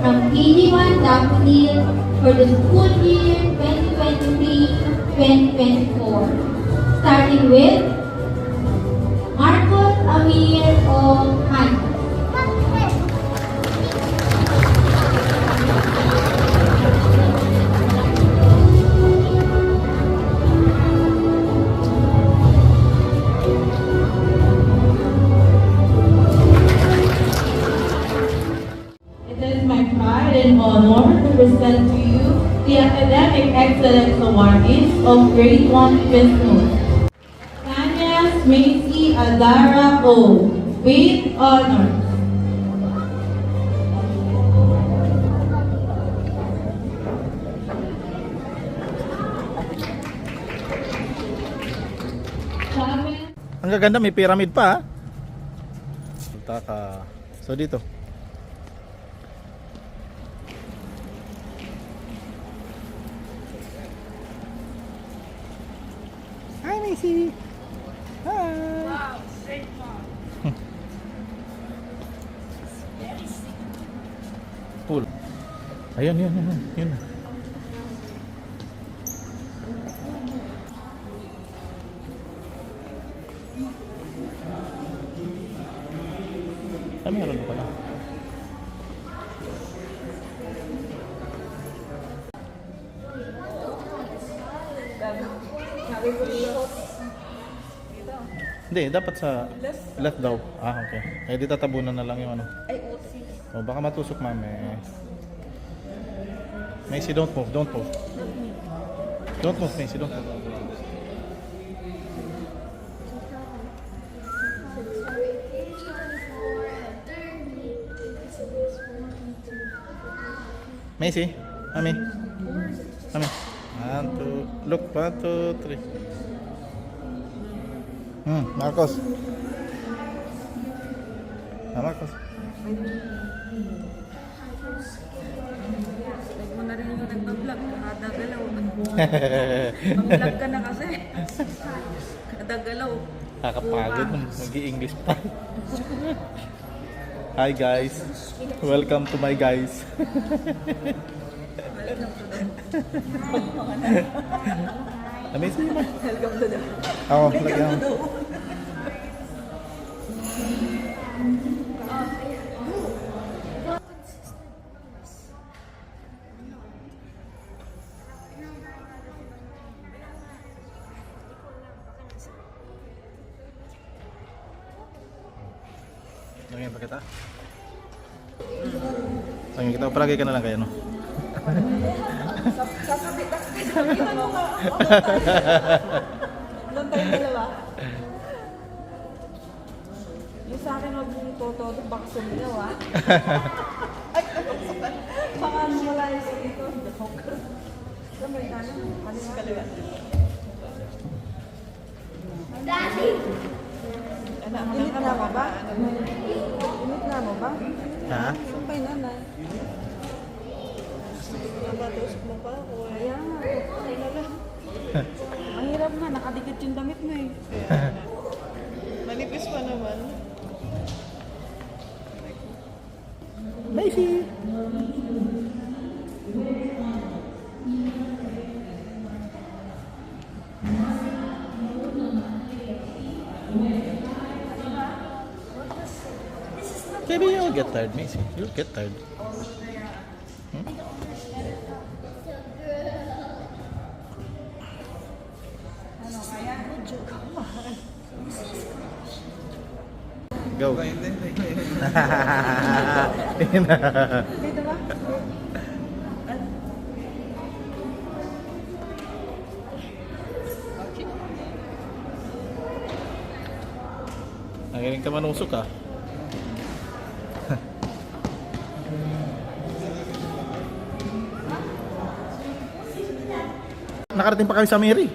from KG1 Daffodil for the school year 2023-2024. Starting with Marcos Amir O. Han. It is my pride and honor to present to you the Academic Excellence Awardees of Grade 1 Business. Tanya Macy Adara O. with honors. Ang gaganda, may pyramid pa. Punta ka. So dito. Hi, Macy. Hi. Wow, great mom. Pool. Ayun, yun. Ah, meron pa pala. Hindi, dapat sa left daw. Ah, okay. Kaya di tatabunan na lang yung ano. Oh, baka matusok, mami. Macy, don't move. Don't move, Macy. Don't move. Macy, mami. One, two, look, 1, 2, 3. Marcos. Marcos. Huwag mo na rin yung nagpa-vlog, kada galaw. Mag-vlog ka na kasi. Kada galaw. Kakapagod, mag-i-English pa. Hi guys, welcome to my guys. Amazing naman. Welcome to the... Ako, lagyan. Lagyan pa kita. Lagyan kita, palagi ka na lang kayo, no? Sasabit na mo ka. Doon tayo dalawa. Yung sa akin, huwag mong toto, baka sumilaw, ha? Ay, baka wala yung sa dito. Sa may kanan, kaliwa. Daddy! Init na mo ba? Init na mo ba? Ha? Saan ba yung nanay? Nabatos mo pa ako eh. Kaya nga. Mahirap nga, nakadikit yung damit mo eh. Manipis pa naman. Macy! Maybe you'll get tired, Macy. You'll get tired. Go. Dito ba? Nanginig ka manusok ah. Nakarating pa kami sa Mary.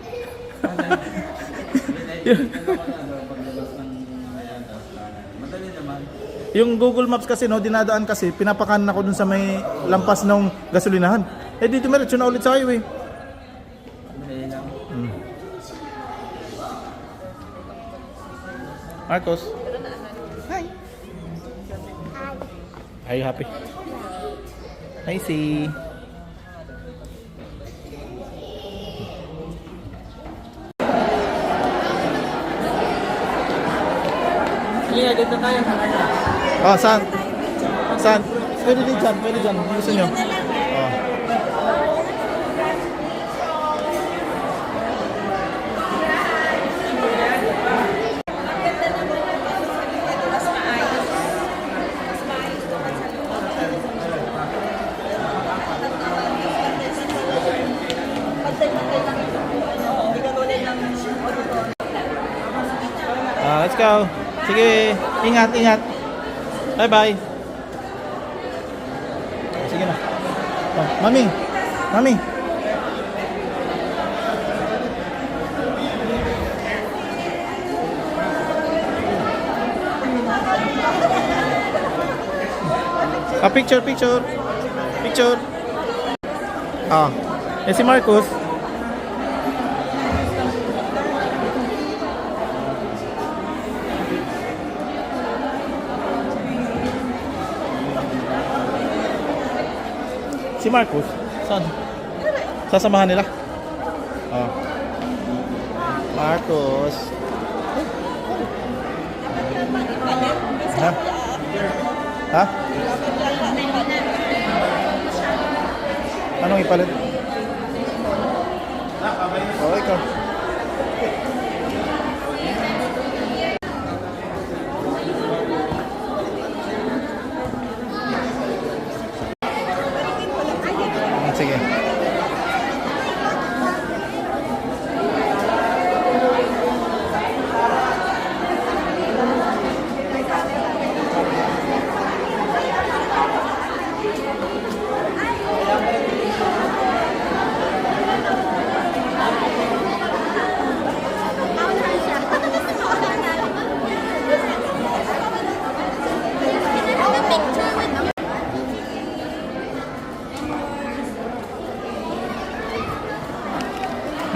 Yung Google Maps kasi no, dinadaan kasi, pinapakanan ako dun sa may lampas ng gasolinahan. Eh dito meron na ulit sa highway. Marcos. Hi. Are you happy? Macy. Iya, dito tayo. Oh, saan? Saan? Pwede din dyan, pwede dyan. Kung gusto nyo. Oh. Let's go. Sige, ingat, ingat. Bye-bye. Sige na. Oh, mami. Mami. Ah, picture, picture. Picture. Ah. Eh si Marcus. Si Marcus, saan? Sasamahan nila? Oh. Marcus. Ha? Ha? Anong ipalit? Oh, ikaw. Sige.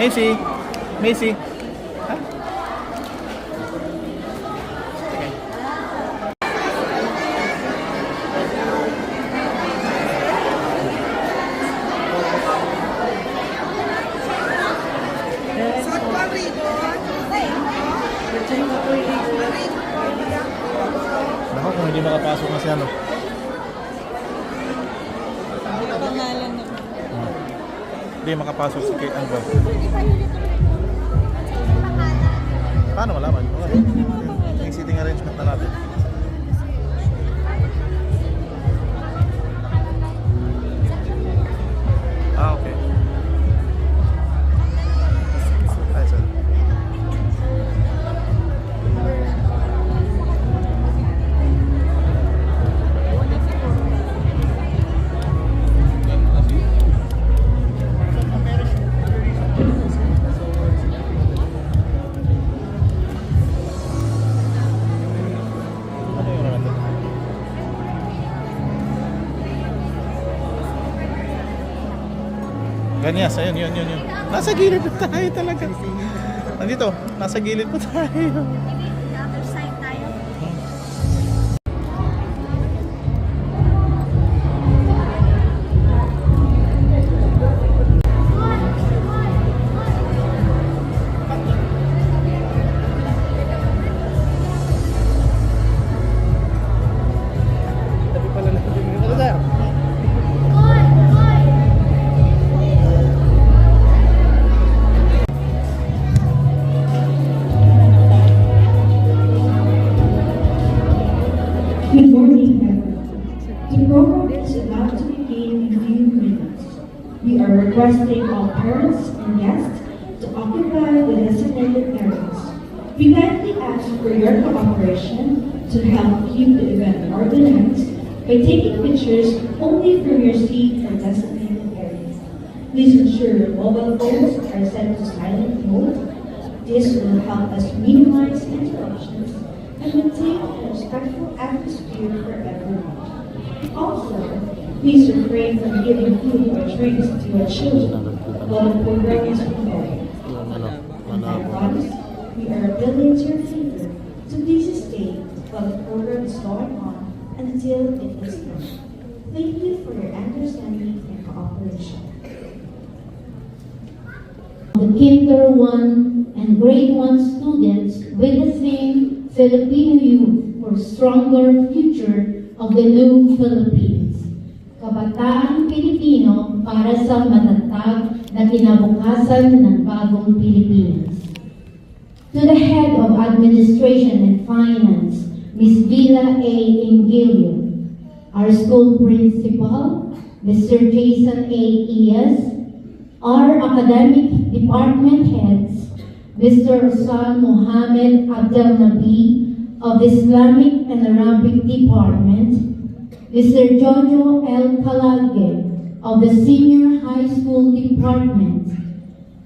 Macy. Macy. Ha? Sige. Naku, kung hindi makapasok na si ano. Hindi makapasok si Kate Andro. Paano malaman? Yung seating arrangement na natin. Ah, okay. Ay, sorry. Ano yung natin? Ganyas, ayun, yun. Nasa gilid pa tayo talaga. Nandito, nasa gilid pa tayo. Other side tayo. Tabi pala natin. Ano sir? Good morning, everyone. The program is about to begin in a few minutes. We are requesting all parents and guests to occupy the designated areas. We kindly ask for your cooperation to help keep the event organized by taking pictures only from your seat or designated area. Please ensure your mobile phones are set to silent mode. This will help us minimize interruptions and maintain a respectful atmosphere for everyone. Also, please refrain from giving food or drinks to your children while the program is ongoing. And I promise, we are appealing to your favor to please stay while the program is going on until it is done. Thank you for your understanding and cooperation. The Kinder 1 and Grade 1 students with the theme Filipino Youth for Stronger Future of the New Philippines. Kabataan Pilipino para sa matatag na kinabukasan ng bagong Pilipinas. To the Head of Administration and Finance, Ms. Villa A. Ingilio, our school principal, Mr. Jason A. Ias, our academic department heads, Mr. Hassan Mohammed Abdel Nabi of the Islamic and Arabic Department, Mr. Jojo L. Calage of the Senior High School Department,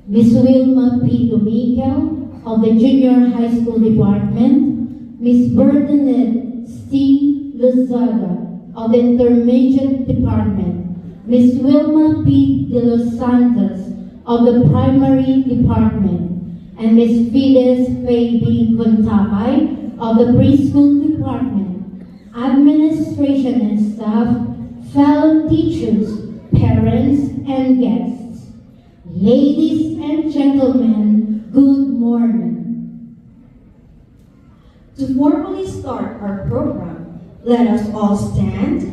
Ms. Wilma P. Domikel of the Junior High School Department, Ms. Bernadette C. Lozada of the Intermediate Department, Ms. Wilma P. De Los Santos of the Primary Department, and Ms. Fides Faye B. Contapay of the Preschool Department, administration and staff, fellow teachers, parents, and guests. Ladies and gentlemen, good morning. To formally start our program, let us all stand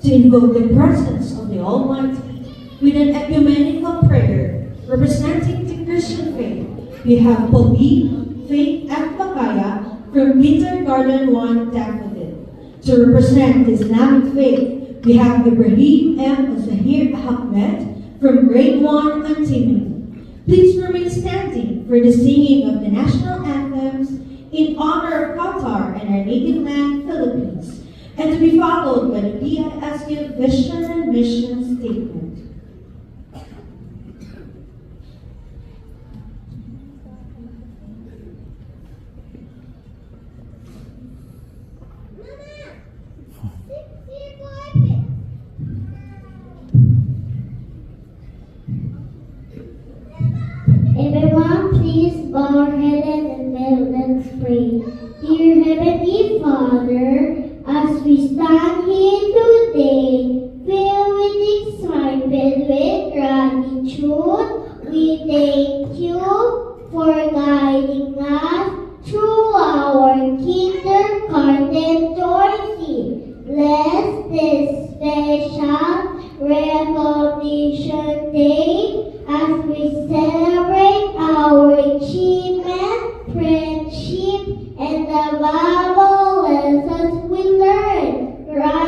to invoke the presence of the Almighty with an ecumenical prayer representing the Christian faith. We have Pauline Faith F. Bakaya from Kindergarten 1 Daffodil. To represent the Islamic faith, we have Ibrahim M. Zahir Ahmed from Grade 1 Antimony. Please remain standing for the singing of the national anthems in honor of Qatar and our native land, Philippines, and to be followed by the PISU Vision and Mission Statement. Everyone, please bow our heads and let's pray. Dear Heavenly Father, as we stand here today, filled with excitement, with gratitude, we thank you for guiding us through our kindergarten journey. Bless this special Recognition Day as we celebrate our achievement, friendship, and the valuable lessons we learned right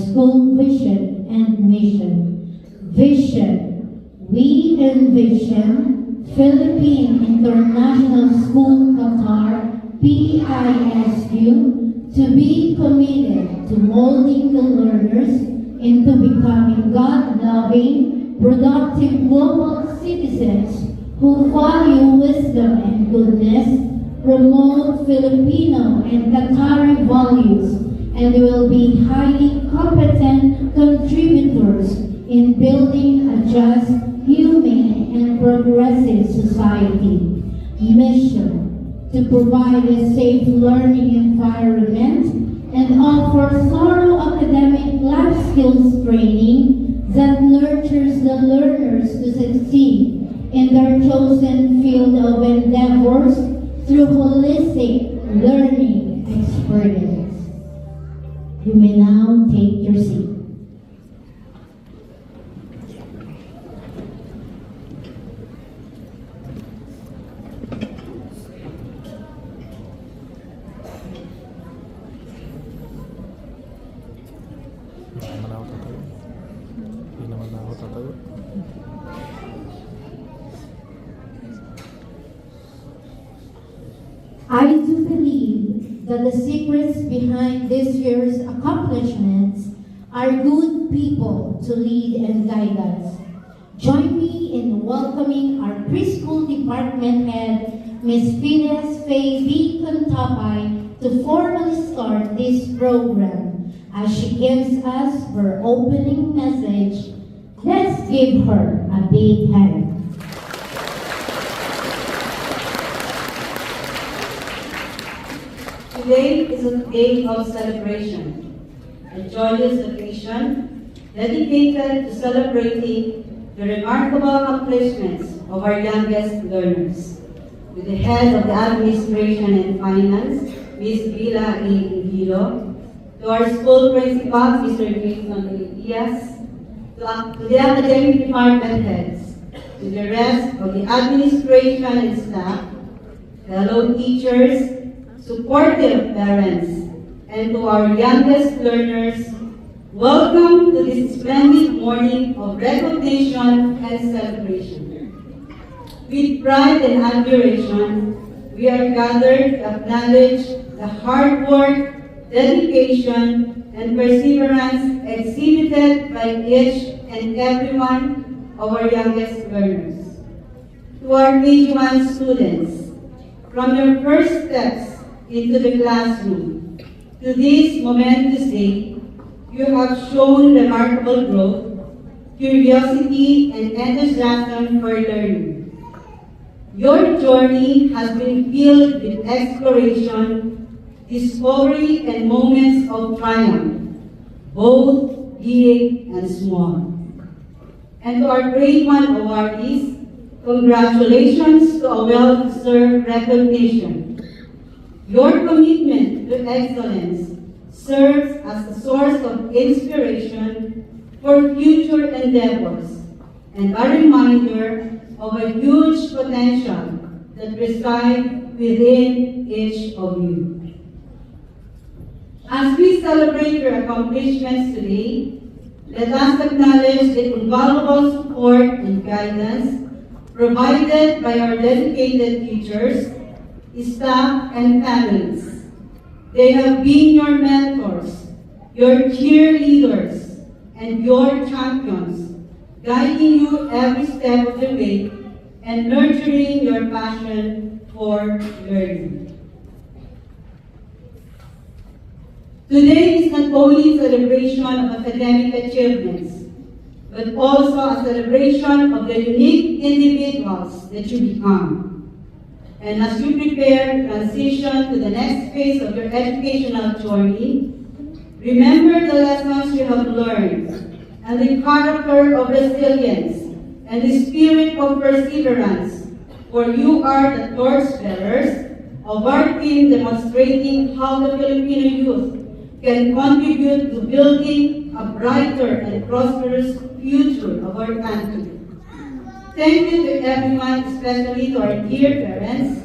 school vision and mission. Vision. We envision Philippine International School Qatar, PISU, to be committed to molding the learners into becoming God-loving, productive global citizens who value wisdom and goodness, promote Filipino and Qatari values, and will be highly competent contributors in building a just, humane, and progressive society. Mission: to provide a safe learning environment and offer thorough academic life skills training that nurtures the learners to succeed in their chosen field of endeavors through holistic learning experience. You may now take your seat. Hindi naman ako tatayo. I do believe that the secrets behind this year's accomplishments are good people to lead and guide us. Join me in welcoming our preschool department head, Ms. Fides Faye B. Contapay, to formally start this program. As she gives us her opening message, let's give her a big hand. Today is a day of celebration, a joyous occasion dedicated to celebrating the remarkable accomplishments of our youngest learners. With the head of the Administration and Finance, Ms. Vila A. Ingilo, to our school principal, Mr. Jason Elias, to the academic department heads, to the rest of the administration and staff, fellow teachers, supportive parents, and to our youngest learners, welcome to this splendid morning of recognition and celebration. With pride and admiration, we are gathered to acknowledge the hard work, dedication, and perseverance exhibited by each and every one of our youngest learners. To our KG1 students, from your first steps into the classroom to this momentous day, you have shown remarkable growth, curiosity, and enthusiasm for learning. Your journey has been filled with exploration, discovery, and moments of triumph, both big and small. And to our Grade 1 awardees, congratulations to a well-deserved recognition. Your commitment to excellence serves as a source of inspiration for future endeavors and a reminder of a huge potential that resides within each of you. As we celebrate your accomplishments today, let us acknowledge the invaluable support and guidance provided by our dedicated teachers, staff, and families. They have been your mentors, your cheerleaders, and your champions, guiding you every step of the way and nurturing your passion for learning. Today is not only a celebration of academic achievements, but also a celebration of the unique individuals that you become. And as you prepare to transition to the next phase of your educational journey, remember the lessons you have learned and the character of resilience and the spirit of perseverance, for you are the torchbearers of our team, demonstrating how the Filipino youth can contribute to building a brighter and prosperous future of our country. Thank you to everyone, especially to our dear parents.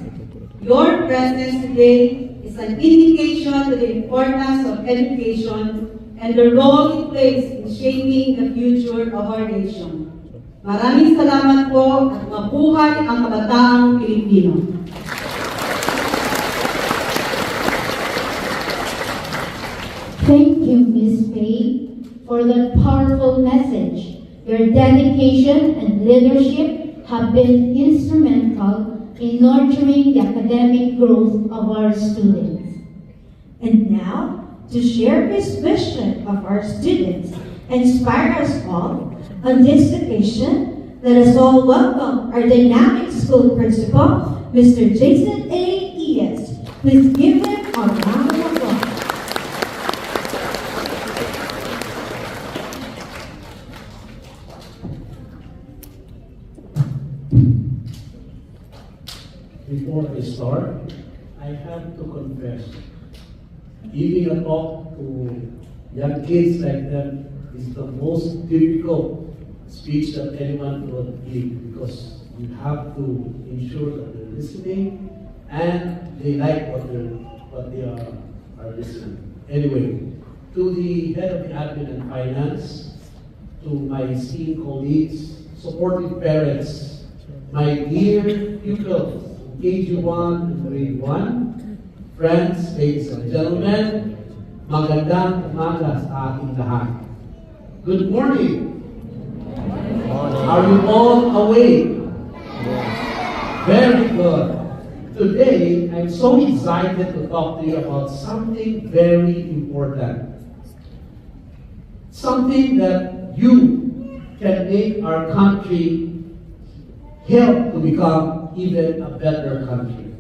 Your presence today is an indication to the importance of education and the role it plays in shaping the future of our nation. Maraming salamat po at mabuhay ang kabataang Pilipino. Thank you, Ms. Faye, for that powerful message. Your dedication and leadership have been instrumental in nurturing the academic growth of our students. And now, to share his vision of our students, inspire us all on this occasion, let us all welcome our dynamic school principal, Mr. Jason A. Diaz. Please give him a round of applause. Before I start, I have to confess, giving a talk to young kids like them is the most difficult speech that anyone could give, because you have to ensure that they're listening and they like what they are listening. Anyway, to the head of the admin and finance, to my esteemed colleagues, supportive parents, my dear pupils, KG1 and grade 1, friends, ladies and gentlemen, magandang umaga sa ating lahat. Good morning. Are you all awake? Very good. Today, I'm so excited to talk to you about something very important. Something that you can make our country help to become even a better country.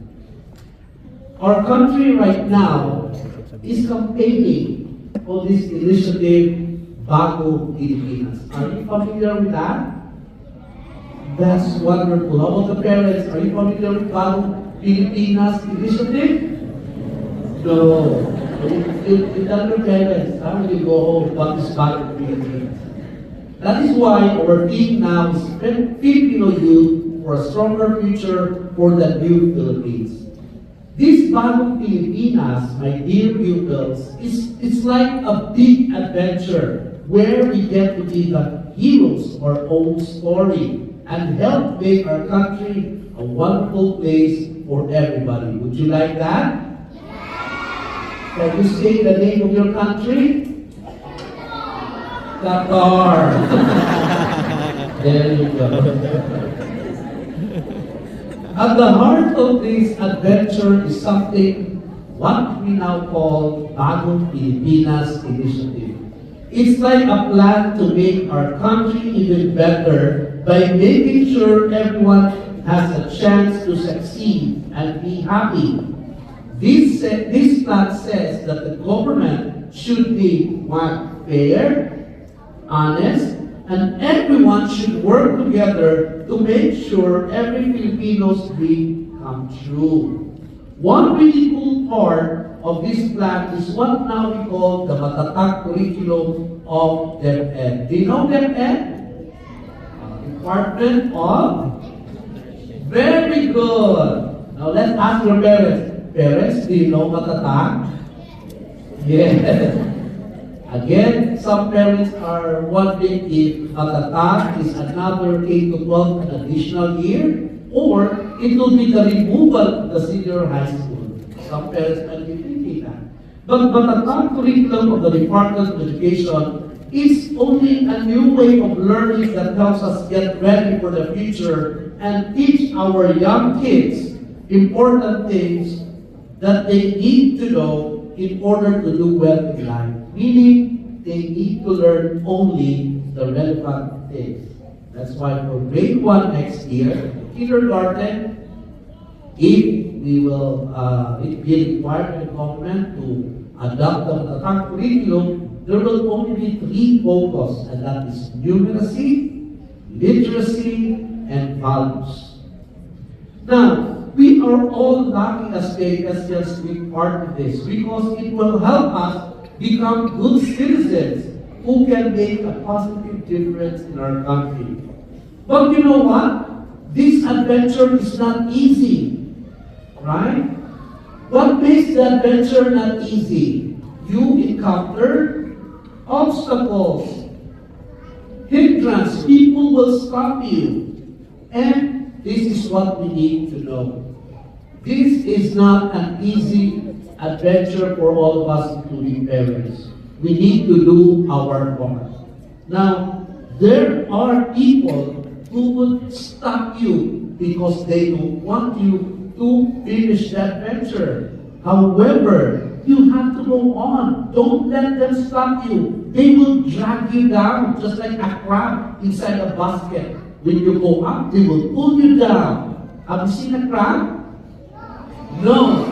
Our country right now is campaigning on this initiative, Bago Pilipinas. Are you familiar with that? That's wonderful. How about the parents? Are you familiar with Bago Pilipinas initiative? No. You tell your parents, when you go home, what is Bago Pilipinas? That is why our team now is Filipino youth for a stronger future for the new Philippines. This Bagong Pilipinas, my dear pupils, it's like a big adventure where we get to be the heroes of our own story and help make our country a wonderful place for everybody. Would you like that? Can you say the name of your country? Qatar. There you go. At the heart of this adventure is something what we now call Bagong Pilipinas Initiative. It's like a plan to make our country even better by making sure everyone has a chance to succeed and be happy. This plan says that the government should be, one, fair, honest, and everyone should work together to make sure every Filipino's dream comes true. One really cool part of this plan is what now we call the Matatag curriculum of DepEd. Do you know DepEd? Department of? Very good. Now let's ask your parents. Parents, do you know Matatag? Yes. Again, some parents are wondering if Matatag is another K-12 an additional year, or it will be the removal of the senior high school. Some parents might be thinking that. But Matatag curriculum of the Department of Education is only a new way of learning that helps us get ready for the future and teach our young kids important things that they need to know in order to do well in life. Meaning, they need to learn only the relevant things. That's why for grade 1 next year, kindergarten, if we will, it be required by the government to adopt the Matatag curriculum, there will only be 3 focus, and that is numeracy, literacy, and values. Now, we are all lucky as KSLs to be part of this because it will help us become good citizens who can make a positive difference in our country. But you know what? This adventure is not easy, right? What makes the adventure not easy? You encounter obstacles, hindrance. People will stop you. And this is what we need to know. This is not an easy adventure for all of us, including parents. We need to do our part. Now, there are people who would stop you because they don't want you to finish that venture. However, you have to go on. Don't let them stop you. They will drag you down just like a crab inside a basket. When you go up, they will pull you down. Have you seen a crab? No.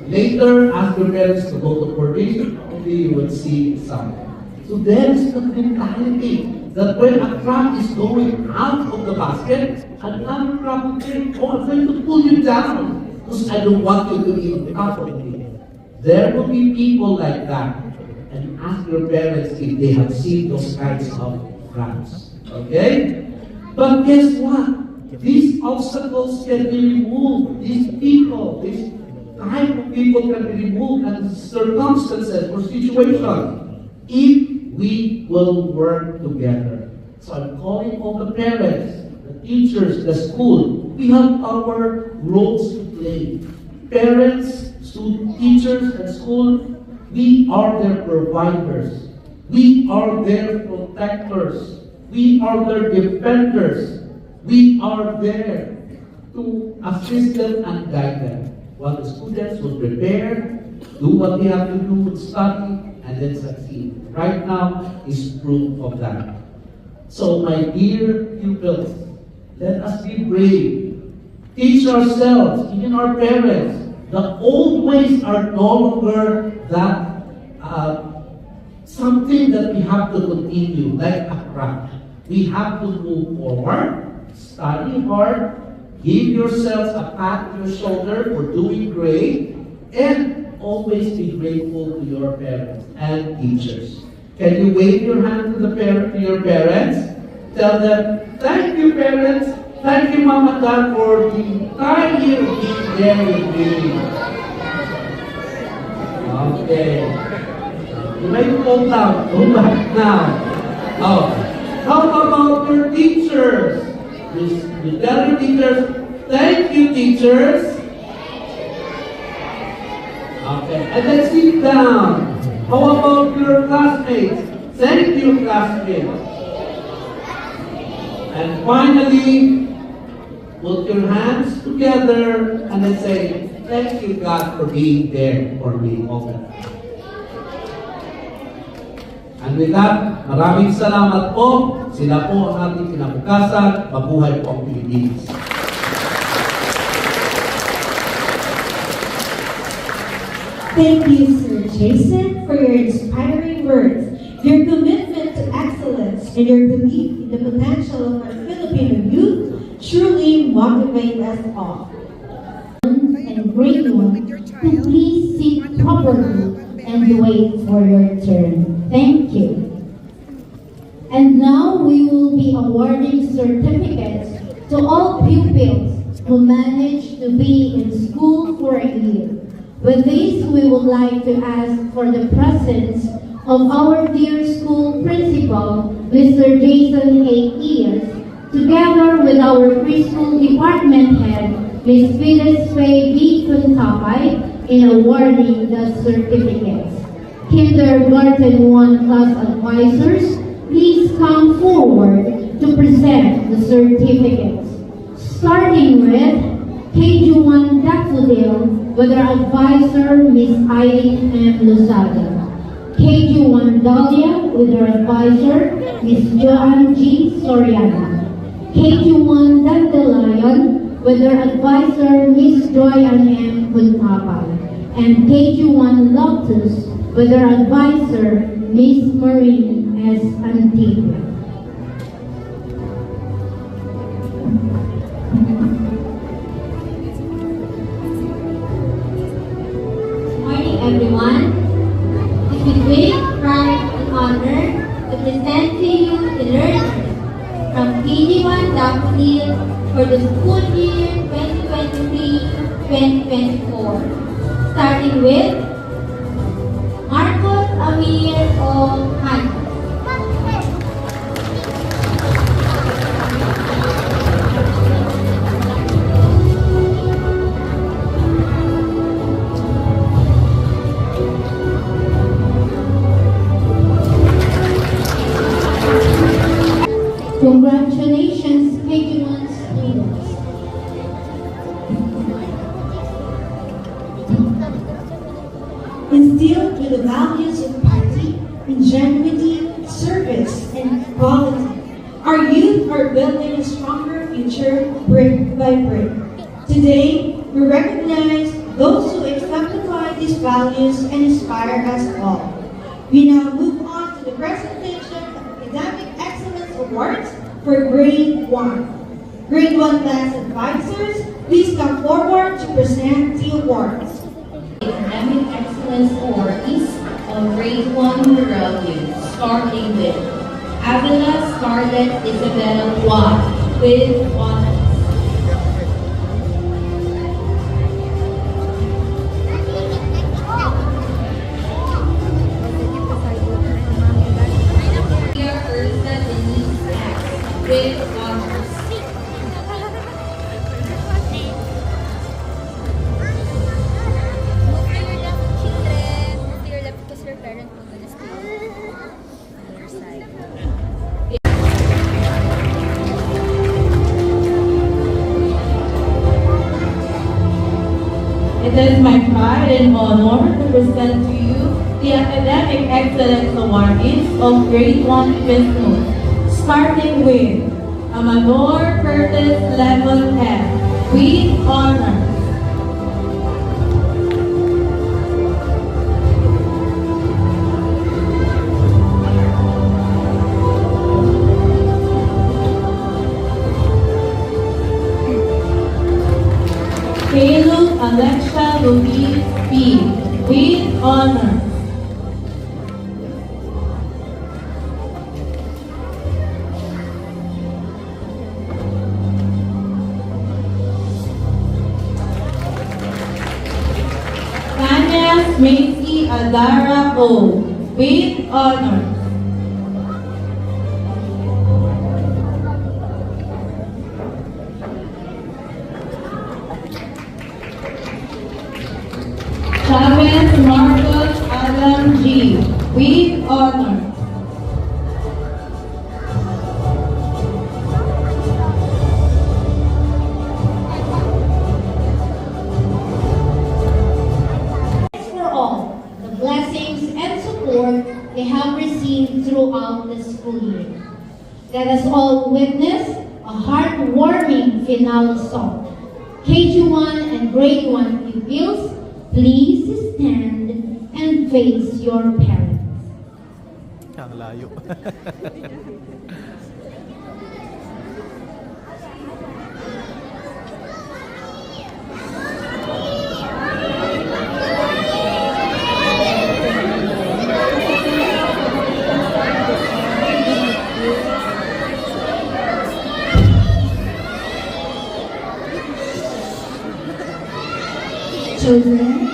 Later, ask your parents to go to coordination, maybe you will see something. So there is the mentality that when a crab is going out of the basket, another crab will say, oh, I'm going to pull you down because I don't want you to eat out of me. There will be people like that. And ask your parents if they have seen those kinds of crabs. Okay? But guess what? These obstacles can be removed. These people, these type of people can be removed and circumstances or situations if we will work together. So I'm calling all the parents, the teachers, the school. We have our roles to play. Parents, student, teachers, and school, we are their providers. We are their protectors. We are their defenders. We are there to assist them and guide them. While the students will prepare, do what they have to do, study, and then succeed. Right now is proof of that. So my dear pupils, let us be brave. Teach ourselves, even our parents. The old ways are no longer that something that we have to continue, like a craft. We have to move forward, study hard, give yourselves a pat on your shoulder for doing great, and always be grateful to your parents and teachers. Can you wave your hand to your parents? Tell them, thank you parents, thank you mom and dad for the entire year of being there with me. Okay. You may go down, go back now. Oh. How about your teachers? You tell your teachers, thank you teachers. Okay, and then sit down. How about your classmates? Thank you classmates. And finally, put your hands together and then say, thank you God for being there for me all the time. And with that, maraming salamat po. Sila po ang ating kinabukasan. Mabuhay po ang Pilipinas. Thank you, Sir Jason, for your inspiring words. Your commitment to excellence and your belief in the potential of our Filipino youth truly motivate us all. And grade one to please sit properly and wait for your turn. Thank you. And now we will be awarding certificates to all pupils who managed to be in school for a year. With this, we would like to ask for the presence of our dear school principal, Mr. Jason A. Ias, together with our preschool department head, Ms. Phyllis Faye B. Kuntapay, in awarding the certificates. Kindergarten 1 class advisors, please come forward to present the certificates. Starting with KG1 Daffodil, with our advisor, Ms. Eileen M. Lozada. KG1 Dahlia, with our advisor, Ms. Joanne G. Soriana. KG1 Dandelion, with our advisor, Ms. Joyanne M. Kuntapay. And KG1 Lotus, with our advisor, Ms. Maureen S. Antigua. Morning, everyone. It is with great pride and honor to present to you the learners from KG1 Daffodil for the school year 2023-2024. Starting with Marcos Amir O. Han. Congratulations, KG1 students. Instilled with the values of piety, ingenuity, service, and equality, our youth are building a stronger future brick by brick. Today, we recognize those who exemplify these values and inspire us all. We now move on to the presentation of Academic Excellence Awards for Grade 1. Grade 1 class advisors, please come forward to present the awards. Academic Excellence Awardees of Grade 1 Rural Youth, starting with Avila Scarlett Isabel Watt with honors. Ursa Denise X with honors. It is my pride and honor to present to you the Academic Excellence Awardees of Grade 1 Business, starting with Amador Curtis Level F with honors. Caleb Alexa Louise P. with honors. Tanya Macy Adara O. with honors. Chavez Marcos Alan G. with honors. For all the blessings and support they have received throughout the school year. Let us all witness a heartwarming finale song. KG1 and Grade 1 pupils, please stand and face your parents. Ang layo. Children,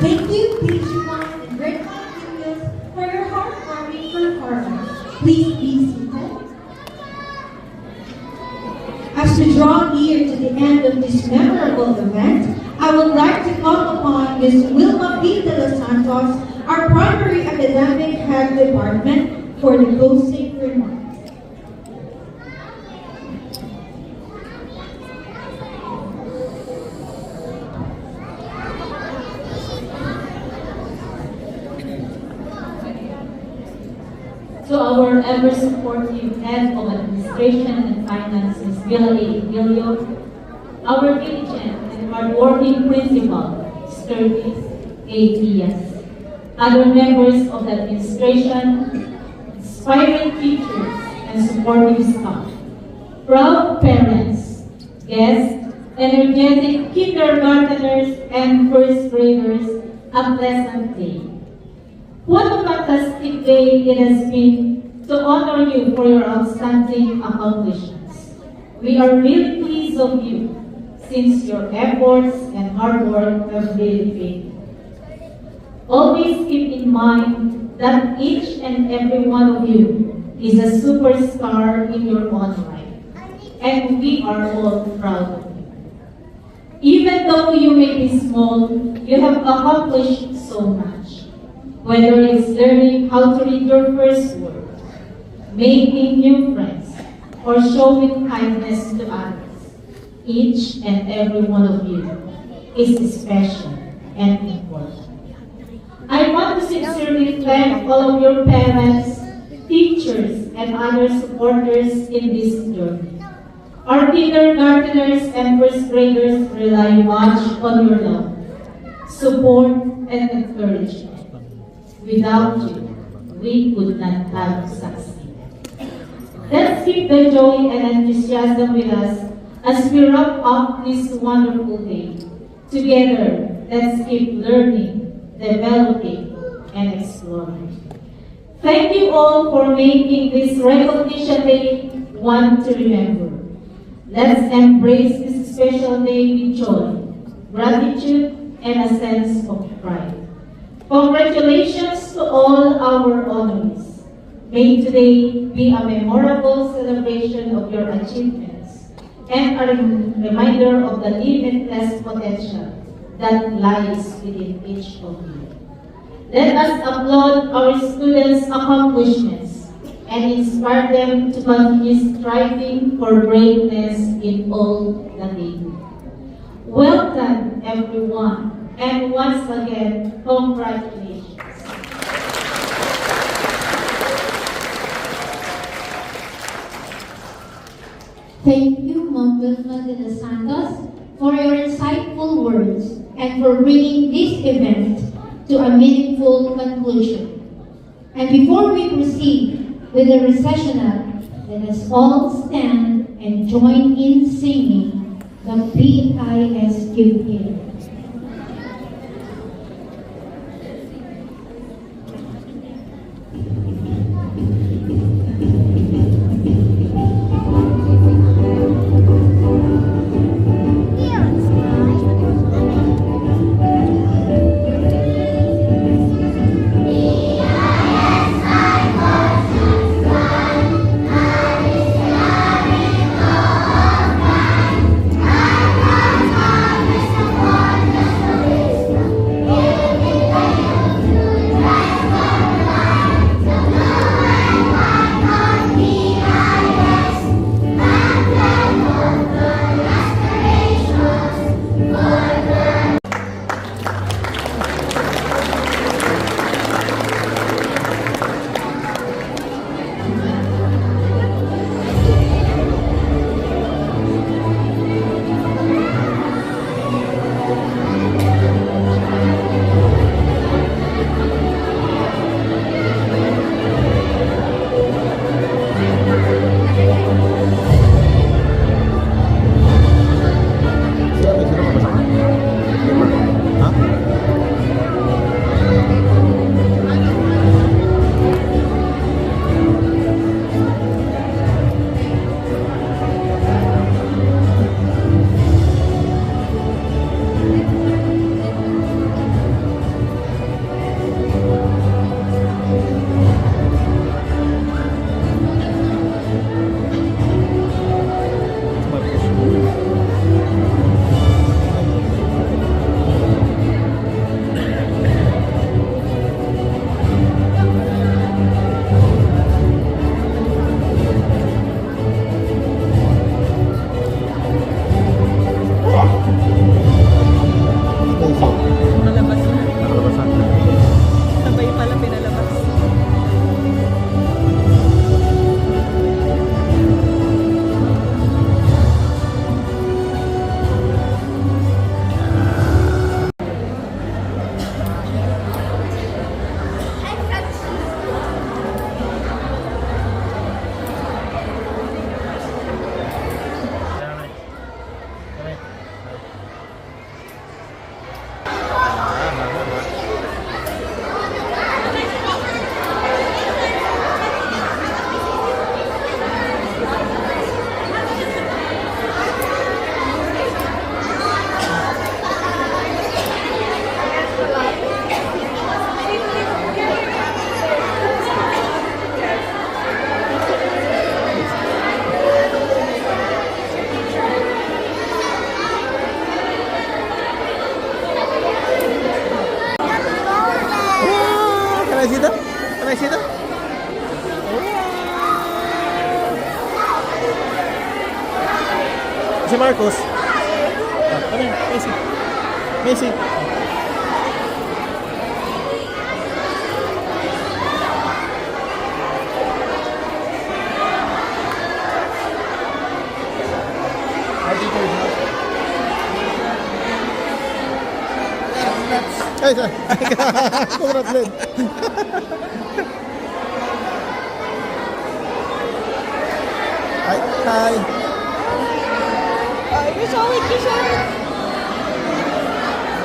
Thank you, PG1 and Grade 1 pupils, for your heartwarming performance. Please be seated. As we draw near to the end of this memorable event, I would like to call upon Ms. Wilma P. De Los Santos, our primary academic head department, for the closing remarks. To our ever-supportive Head of Administration and Finances, Villa A. Vilio, our diligent and hardworking Principal, Sturgis A. Diaz, other members of the administration, inspiring teachers and supportive staff, proud parents, guests, energetic kindergarteners and first graders, a pleasant day. What a fantastic day it has been to honor you for your outstanding accomplishments. We are really pleased of you since your efforts and hard work have really paid. Always keep in mind that each and every one of you is a superstar in your own right, and we are all proud of you. Even though you may be small, you have accomplished so much. Whether it's learning how to read your first word, making new friends, or showing kindness to others, each and every one of you is special and important. I want to sincerely thank all of your parents, teachers, and other supporters in this journey. Our kindergarteners and first graders rely much on your love, support, and encouragement. Without you, we could not have succeeded. Let's keep the joy and enthusiasm with us as we wrap up this wonderful day. Together, let's keep learning, developing, and exploring. Thank you all for making this Recognition Day one to remember. Let's embrace this special day with joy, gratitude, and a sense of pride. Congratulations to all our honorees. May today be a memorable celebration of your achievements and a reminder of the limitless potential that lies within each of you. Let us applaud our students' accomplishments and inspire them to continue striving for greatness in all that they do. Well done, everyone. And once again, congratulations. Thank you, Ma'am Wilma de los Santos, for your insightful words and for bringing this event to a meaningful conclusion. And before we proceed with the recessional, let us all stand and join in singing the PISQ hymn. One. I see that? Si Marcos. Ano yun? Macy. Macy. Ay, sorry. Congrats, Len. Hi. Hi.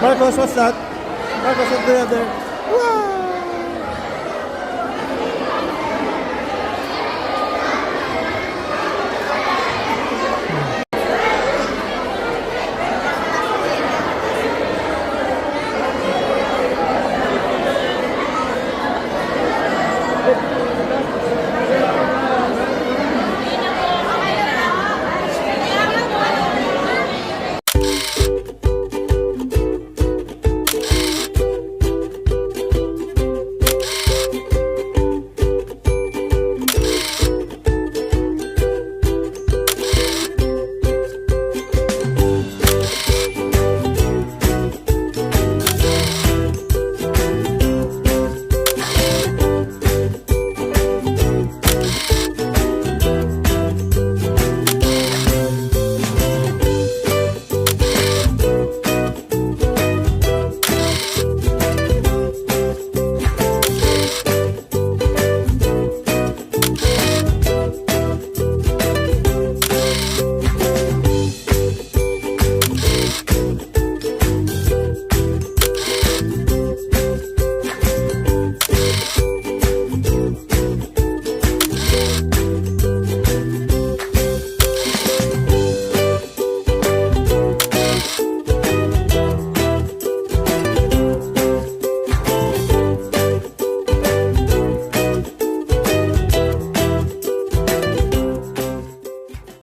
Marcos, what's that? Marcos, what do you have there? Wow!